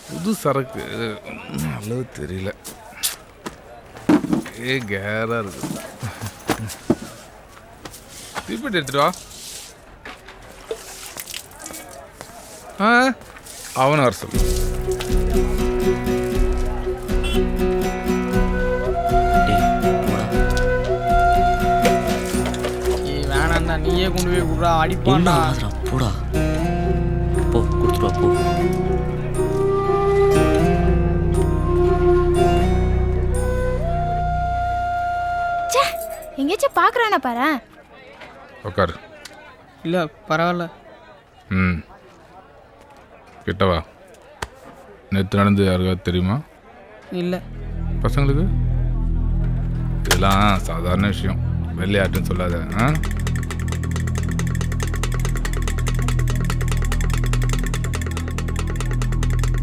புது சரக்கு அளவு தெரியல. கேரா இருக்கு. தீப்பெட்டி எடுத்துட்டு வா. அவனை வர சொல்லு. வேணாண்டா, நீயே கொண்டு போய் விடுறா, அடிப்பான்டா. போடா போ, கொடுத்துட்டு வா போ. எங்கேயாச்சும் பார்க்குறானா பாரு. உட்காரு. இல்லை பரவாயில்ல. கிட்டவா. நேற்று நடந்து யாருக்காவது தெரியுமா? இல்லை. பசங்களுக்கு இதெல்லாம் சாதாரண விஷயம், வெள்ளையாட்டுன்னு சொல்லாத.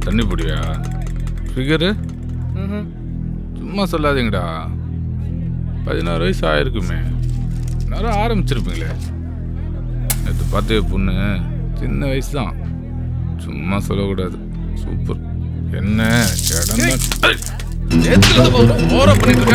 தண்ணி பிடியா? ஃபிகரு சும்மா சொல்லாதீங்கடா. 16 வயசு ஆயிருக்குமே, நேரம் ஆரம்பிச்சிருப்பீங்களே. நேற்று பார்த்து பொண்ணு சின்ன வயசு தான், சும்மா சொல்லக்கூடாது. சூப்பர். என்ன ஓர பண்ணிட்டு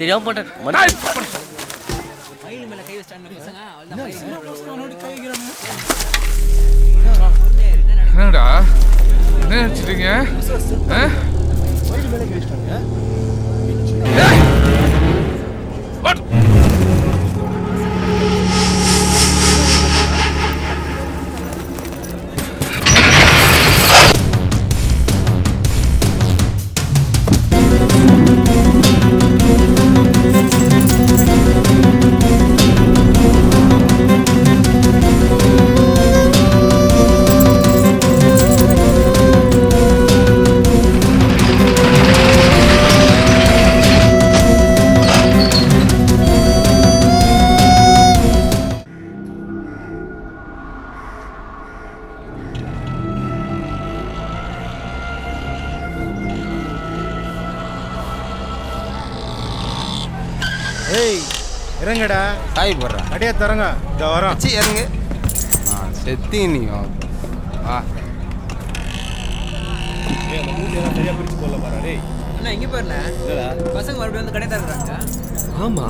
தெரியாம போட்டேன். என்னடா என்ன நினைச்சிட்டீங்க? ஏய் இறங்கடா. தாய் போடுறா. அடியே தரங்க. இந்த வரோம். சி இறங்கு. செத்தி நீ வா. சரியா பிரிச்சு போடல பாரு. டேய் அண்ணா இங்கே பாருண்ணே, பசங்க மறுபடியும் வந்து கடை தர்றாங்க. ஆமா,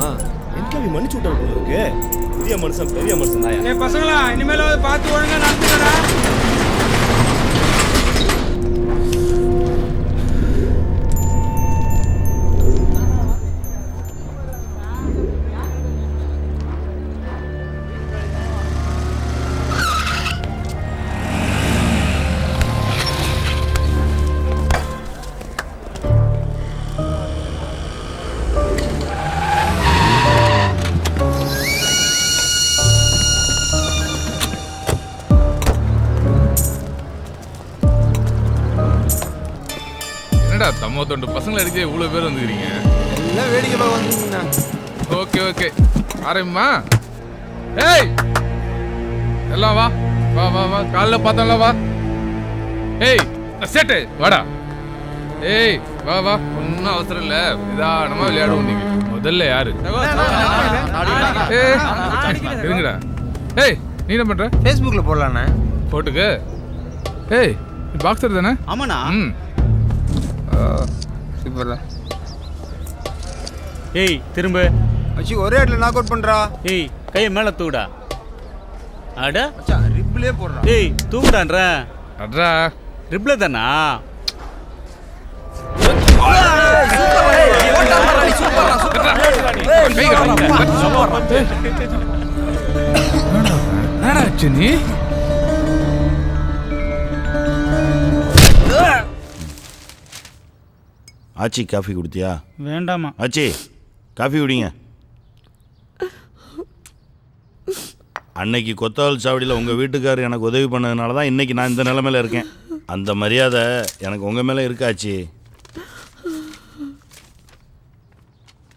எனக்கு மன்னிச்சு விட்டாரு போல இருக்கு. பெரிய மனுஷன், பெரிய மனுஷன் தான். ஏய் பசங்களா, இனிமேல பார்த்து ஒழுங்கா நடந்துக்கடா. தம்ம தொண்டு பசங்களை அடிக்க இவ்வளோ பேர் வந்துக்கிறீங்க. எல்லாம் வேடிக்கை பார்க்க வந்துருங்கண்ணா. Okay okay ஆரம்பிமா. ஏய் எல்லாம் வா வா வா வா, காலைல பார்த்தோம்ல வா. ஏய் சேட்டு வாடா. ஏய் வா வா, ஒன்றும் அவசரம் இல்லை, நிதானமாக விளையாடுவோம். நீங்கள் முதல்ல யாரு? இருங்கடா. ஏய் நீ என்ன பண்ணுற? ஃபேஸ்புக்கில் போடலாண்ணே. போட்டுக்கு. ஏய் நீ பாக்ஸர் தானே? ஆமாண்ணா. சூப்பர்டா. ஏய் திரும்ப மச்சி ஒரே இடத்துல நாக் அவுட் பண்றா. ஏய் கையை மேலே தூக்குடா. அட மச்சான் ரிப்லே போடுறா. ஏய் தூக்குடான்ற. அட்ரா ரிப்ல தானா? என்னடா நீ? ஆச்சி காஃபி குடித்தியா? வேண்டாமா. ஆச்சி காஃபி குடிங்க. அன்னைக்கு கொத்தவால் சாவடியில் உங்கள் வீட்டுக்காரர் எனக்கு உதவி பண்ணதுனால தான் இன்றைக்கி நான் இந்த நிலமையில் இருக்கேன். அந்த மரியாதை எனக்கு உங்கள் மேலே இருக்காச்சு.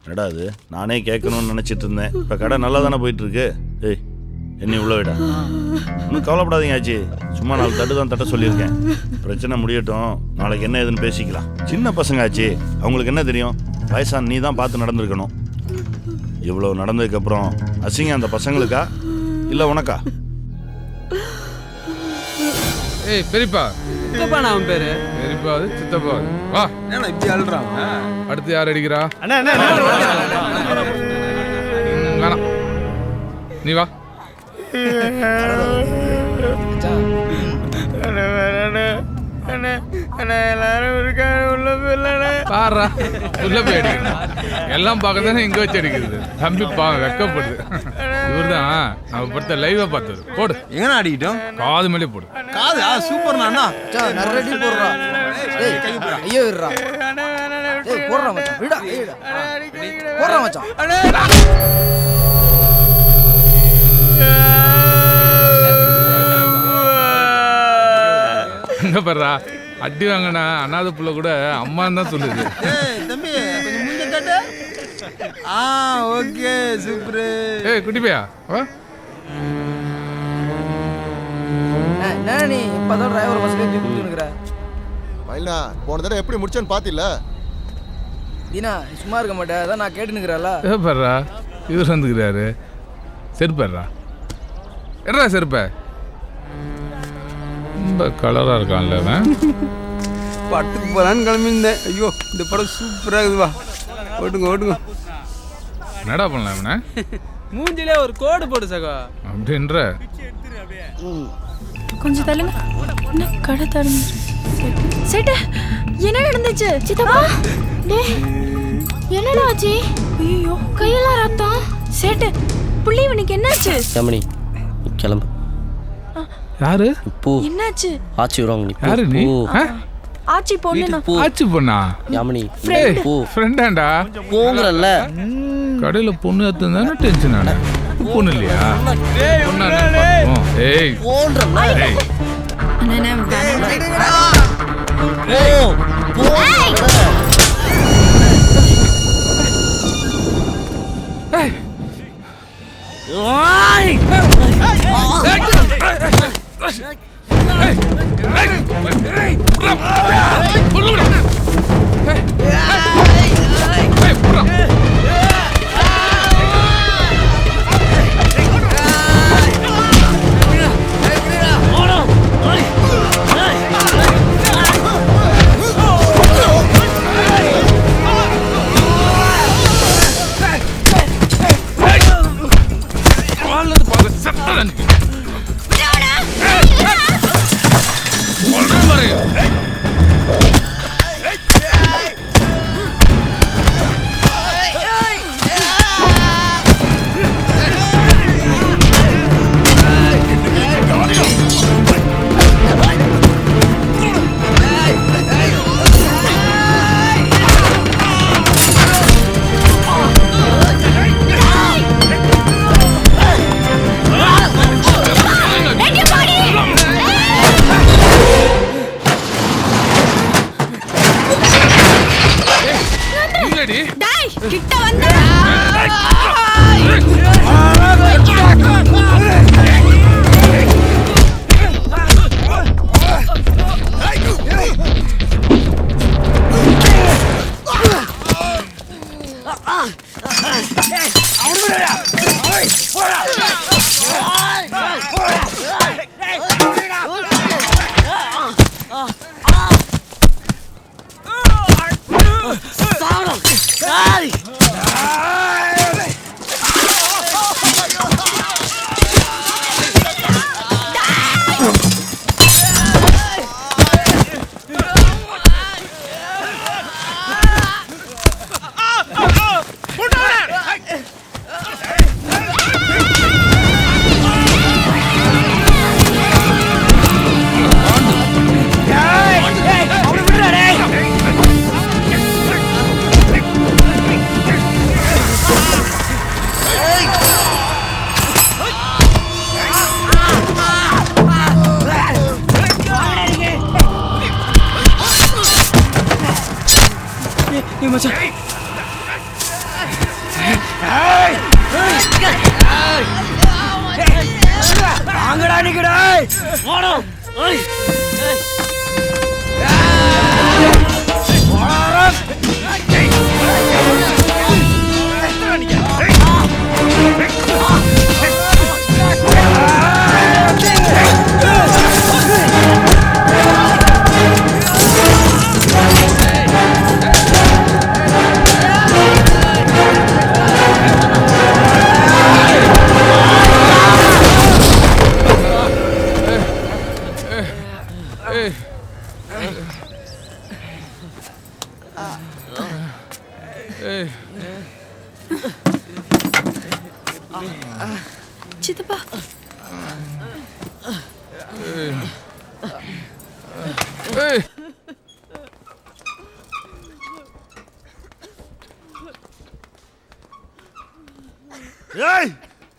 என்னடா அது, நானே கேட்கணும்னு நினச்சிட்டு இருந்தேன். இப்போ கடை நல்லா தானே போயிட்டுருக்கு. ஏய் என்னை உள்ள விட ஒன்றும் கவலைப்படாதீங்க ஆச்சி. சும்மா 4 தட்டு தான் தட்ட சொல்லியிருக்கேன். பிரச்சனை முடியட்டும், நாளைக்கு என்ன ஏதுன்னு பேசிக்கலாம். சின்ன பசங்க ஆச்சு, அவங்களுக்கு என்ன தெரியும்? வயசான நீ தான் பார்த்து நடந்திருக்கணும். இவ்வளோ நடந்ததுக்கப்புறம் அசிங்கம் அந்த பசங்களுக்கா இல்லை உனக்கா? ஏய் பெரியப்பா, சித்தப்பா நான் அவன் பேரு. பெரியப்பா அது சித்தப்பா அது. வா, ஏன்னா இப்படி அழுறாங்க? அடுத்து யார் அடிக்கிறா? அண்ணா அண்ணா வேணாம், நீ வா. எல்லாரும் இருக்காங்க உள்ள போயிடல. பாடுறா, உள்ள போய் அடிக்கணும். எல்லாம் பார்க்க தானே இங்க வச்சு அடிக்கிறது. தம்பி வெக்கப்படுது. இவர்தான் நம்ம படத்தை லைவா பார்த்தது. போடு, எங்கண்ணா அடிக்கிட்டோம்? காது மேலே போடு. காது சூப்பர்ண்ணா அண்ணா. நரடி போடுறா. டேய் ஐயோ விடுறா. டேய் போடுறா மச்சான். விடா. போடுறா மச்சான். எங்க பாடுறா, அடி வாங்கினா அண்ணாத புள்ள கூட அம்மான்னு தான் சொல்லுது. தம்பி கொஞ்சம் மூஞ்ச காட்டு. Okay super. ஏய் குட்டி பையா வா. என்ன நீ இப்பதான் டிரைவர் பஸ்ல ஏத்தி கூட்டினுக்குற? பையனா போன தடவை எப்படி முடிச்சேன்னு பாத்தில? தீனா சும்மா இருக்க மாட்டே, அதான் நான் கேட்டுனுக்குறல. ஏ பாடுறா, இவர் வந்துக்கிறாரு. செருப்பாடுறா, எடா செருப்ப. ரொம்ப கலரா இருக்கான்ல அவன். படத்துக்கு போலான்னு கிளம்பியிருந்தேன். ஐயோ இந்த படம் சூப்பரா இருக்குதுவா. ஓட்டுங்க. என்னடா பண்ணலாம் அவனை? மூஞ்சிலே ஒரு கோடு போடு சகோ அப்படின்ற. கொஞ்சம் தள்ளுங்க. என்ன கடை தரணும் சேட்டு? என்ன நடந்துச்சு சித்தப்பா? டேய் என்னடா ஆச்சு? ஐயோ கையெல்லாம் ரத்தம். சேட்டு புள்ளி இவனுக்கு என்னாச்சு? யாமினி கிளம்பு. யாரு? போ. என்னாச்சு? ஆச்சி வருவாங்க. நீ யாரு நீ? ஆச்சி பொண்ணு. போ. ஆச்சு பொண்ணா? யாமினி போ. ஃப்ரெண்டாண்டா? போங்கறல்ல. கடையில பொண்ணு எடுத்து தானே டென்ஷன் ஆன. பொண்ணு இல்லையா? பொண்ணா? ஏய் போன்றல்ல. ஏய் அண்ணா போ. மச்சான் நிக்கடா வாடா ஏய் சித்தப்பா ஏய்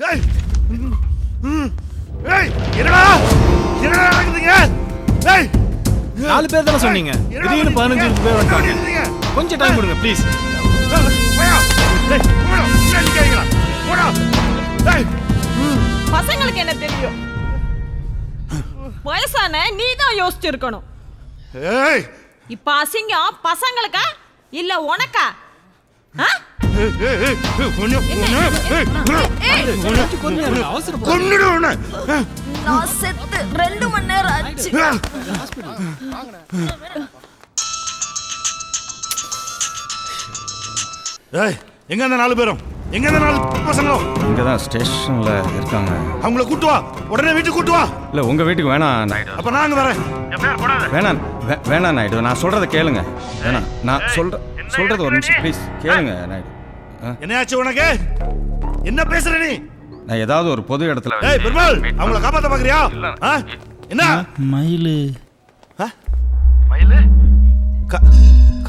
ஏய் ஏய் என்னடா என்னடா நடக்குதுங்க ஏய் 4 பேர் தானே சொன்னீங்க திடீர்னு 15 பேர் வந்துட்டாங்க கொஞ்சம் டைம் கொடுங்க ப்ளீஸ் பசங்களுக்கு என்ன தெரியும் வயசான நீ தான் யோசிச்சிருக்கணும் இப்ப அசிங்கம் பசங்களுக்கா இல்ல உனக்கா நான் செத்து 2 மணி நேரம் ஆச்சு ஏய் எங்க அந்த 4 பேரும் எங்க அந்த 4 பசங்களும் இங்கே தான் ஸ்டேஷனில் இருக்காங்க. அவங்கள கூட்டு வா உடனே வீட்டுக்கு கூட்டு வா. இல்லை உங்கள் வீட்டுக்கு வேணாம் நாயுடு. அப்ப நாங்க வரேன். வேணாம் வேணாம் நாயுடு, நான் சொல்கிறத கேளுங்க. வேணாம், நான் சொல்கிறது ஒரு நிமிஷம் ப்ளீஸ் கேளுங்க நாயுடு. என்னையாச்சு உனக்கு? என்ன பேசுற நீ? நான் ஏதாவது ஒரு பொது இடத்துல ஏய் பெருமாள், அவங்கள காப்பாத்த பாக்குறியா? என்ன மயிலு மயிலு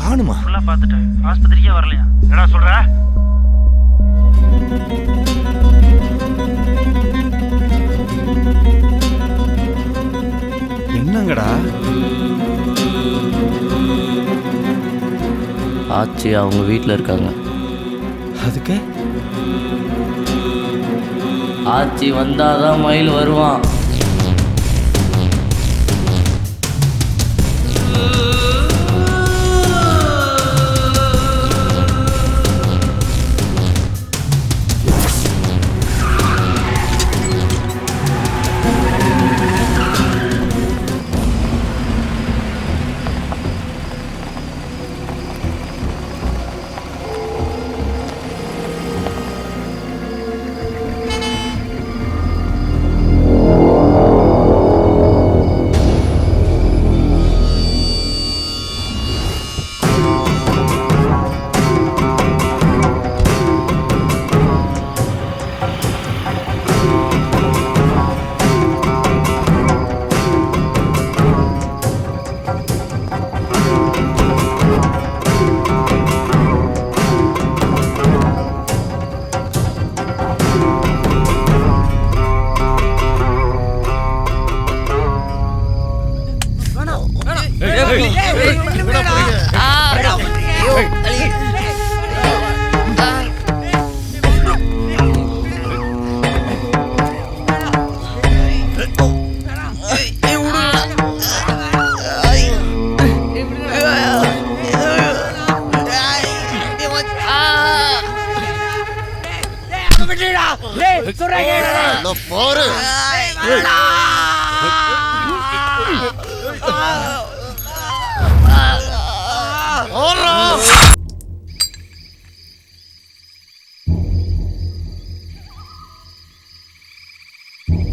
காணுமா? ஃபுல்லா பார்த்துட்டேன், ஆஸ்பத்திரிக்கே வரலையா? என்னடா சொல்ற? என்னங்கடா ஆச்சி அவங்க வீட்டில் இருக்காங்க. அதுக்கு ஆச்சி வந்தாதான் மயில் வருவான். போரு